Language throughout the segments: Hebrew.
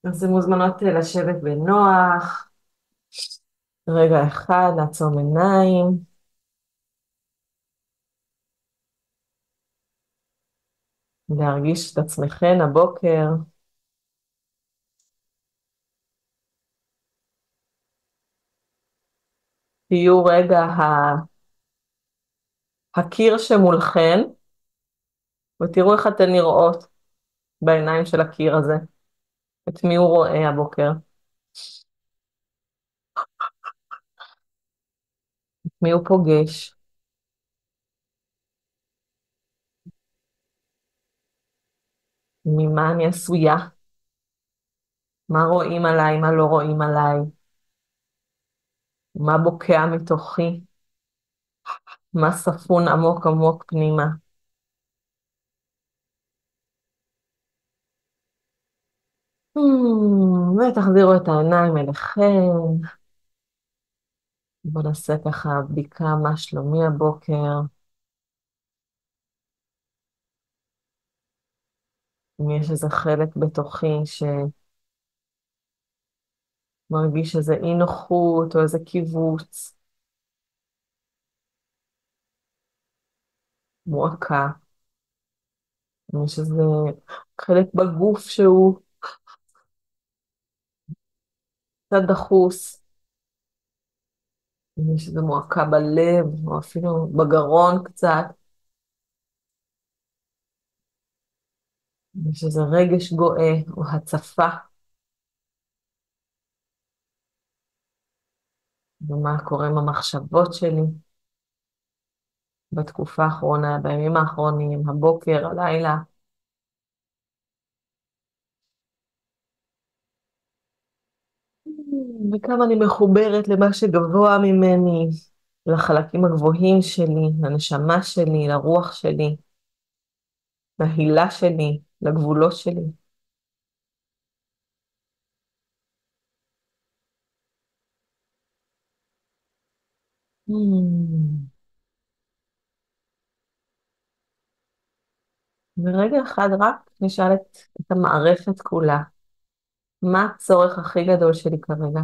אז אתן מוזמנות לשבת בנוח, רגע אחד, לעצום עיניים, להרגיש את עצמכן הבוקר. תהיו רגע הקיר שמולכן, ותראו איך אתן נראות בעיניים של הקיר הזה. את מי הוא רואה הבוקר? את מי הוא פוגש? ממה אני עשויה? מה רואים עליי? מה לא רואים עליי? מה בוקע מתוכי? מה ספון עמוק עמוק פנימה? ותחזירו את העיניים אליכם. בואו נעשה ככה בדיקה מה שלומי הבוקר. אם יש איזה חלק בתוכי שמרגיש איזה אי נוחות או איזה קיבוץ, מועקה. אם יש איזה חלק בגוף שהוא קצת דחוס, אם יש איזה מועקה בלב או אפילו בגרון קצת, אם יש איזה רגש גואה או הצפה, ומה קורה עם המחשבות שלי בתקופה האחרונה, בימים האחרונים, הבוקר, הלילה. וכמה אני מחוברת למה שגבוה ממני, לחלקים הגבוהים שלי, לנשמה שלי, לרוח שלי, להילה שלי, לגבולות שלי. Hmm. ורגע אחד רק נשאל את המערכת כולה, מה הצורך הכי גדול שלי כרגע?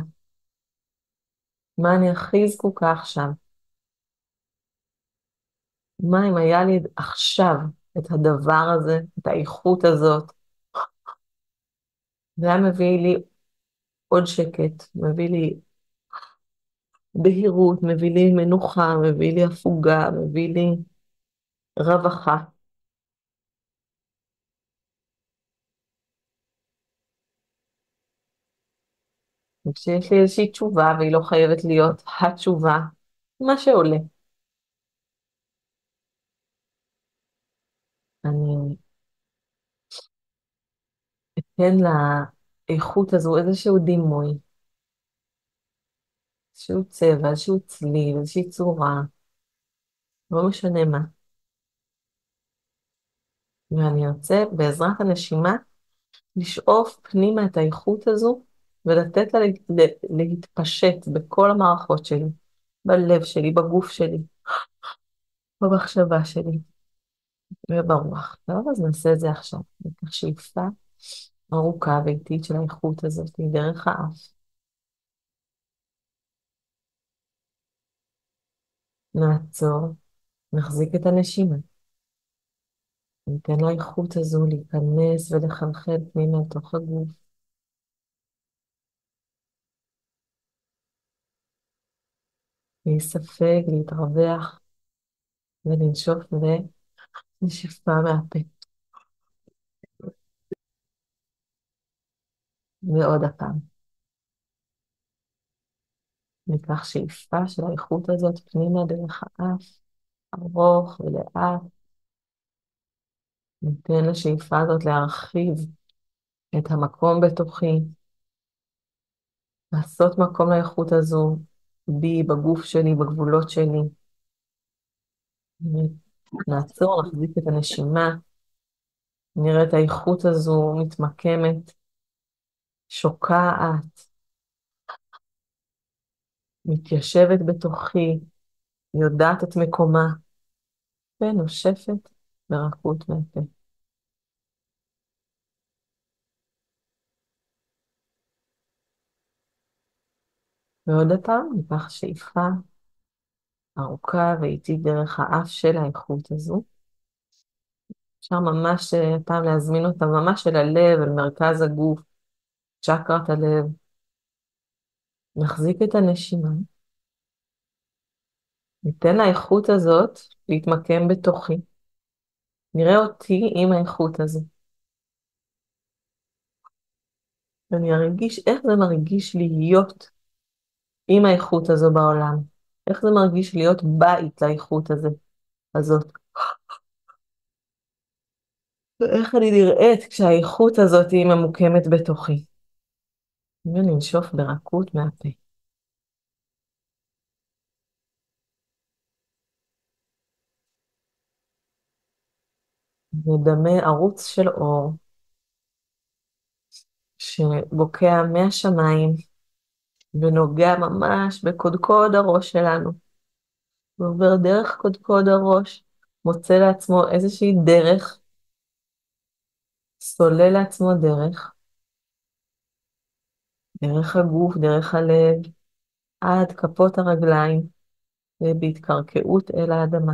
מה אני הכי זקוקה עכשיו? מה אם היה לי עכשיו את הדבר הזה, את האיכות הזאת, זה היה מביא לי עוד שקט, מביא לי בהירות, מביא לי מנוחה, מביא לי הפוגה, מביא לי רווחה. וכשיש לי איזושהי תשובה, והיא לא חייבת להיות התשובה, מה שעולה. אני אתן לאיכות הזו איזשהו דימוי, איזשהו צבע, איזשהו צליל, איזושהי צורה, לא משנה מה. ואני ארצה בעזרת הנשימה לשאוף פנימה את האיכות הזו, ולתת לה להתפשט בכל המערכות שלי, בלב שלי, בגוף שלי, במחשבה שלי וברוח. טוב, אז נעשה את זה עכשיו. ניקח שאיפה ארוכה ואיטית של האיכות הזאת דרך האף. נעצור, נחזיק את הנשימה. ניתן לאיכות הזו להיכנס ולחלחל פנימה לתוך הגוף. להיספג, להתרווח ולנשוף ונשיפה מהפה. ועוד הפעם. ניקח שאיפה של האיכות הזאת פנימה דרך האף, ארוך ולאט. ניתן לשאיפה הזאת להרחיב את המקום בתוכי, לעשות מקום לאיכות הזו בי, בגוף שלי, בגבולות שלי. נעצור, נחזיק את הנשימה, נראה את האיכות הזו מתמקמת, שוקעת, מתיישבת בתוכי, יודעת את מקומה, ונושפת ברכות מהפה. ועוד פעם, ניקח שאיפה ארוכה ואיטית דרך האף של האיכות הזו. אפשר ממש פעם להזמין אותה ממש אל הלב, אל מרכז הגוף, צ'קרת הלב. נחזיק את הנשימה, ניתן לאיכות הזאת להתמקם בתוכי. נראה אותי עם האיכות הזו. ואני ארגיש איך זה מרגיש להיות עם האיכות הזו בעולם. איך זה מרגיש להיות בית לאיכות הזאת. ואיך אני נראית כשהאיכות הזאת היא ממוקמת בתוכי. וננשוף ברכות מהפה. נדמה ערוץ של אור שבוקע מהשמיים ונוגע ממש בקודקוד הראש שלנו. ועובר דרך קודקוד הראש, מוצא לעצמו איזושהי דרך, סולל לעצמו דרך הגוף, דרך הלב, עד כפות הרגליים, ובהתקרקעות אל האדמה.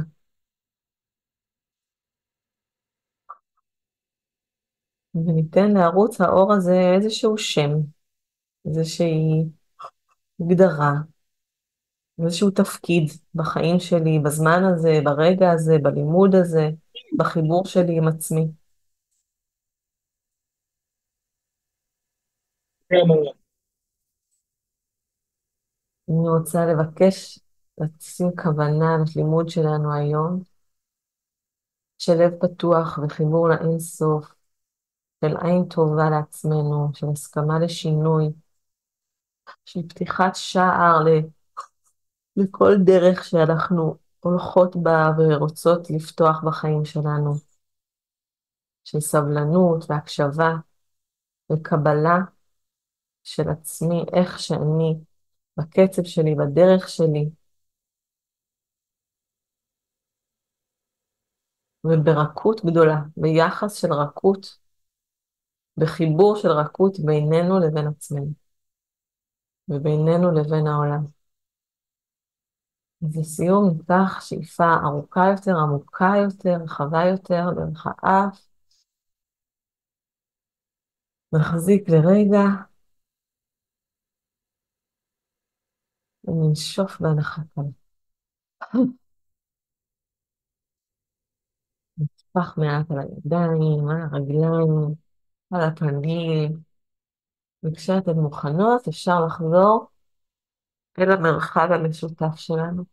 וניתן לערוץ האור הזה איזשהו שם, איזושהי הגדרה, איזשהו תפקיד בחיים שלי, בזמן הזה, ברגע הזה, בלימוד הזה, בחיבור שלי עם עצמי. אני רוצה לבקש לשים כוונה ללימוד שלנו היום, של לב פתוח וחיבור לאין סוף, של עין טובה לעצמנו, של הסכמה לשינוי, של פתיחת שער לכל דרך שאנחנו הולכות בה ורוצות לפתוח בחיים שלנו, של סבלנות והקשבה וקבלה של עצמי, איך שאני, בקצב שלי, בדרך שלי, וברכות גדולה, ביחס של רכות, בחיבור של רכות בינינו לבין עצמנו, ובינינו לבין העולם. לסיום ניקח שאיפה ארוכה יותר, עמוקה יותר, רחבה יותר, דרך האף. נחזיק לרגע, וננשוף בהנחתה. נטפח מעט על הידיים, על הרגליים, על הפנים. וכשאתן מוכנות, אפשר לחזור אל המרחב המשותף שלנו.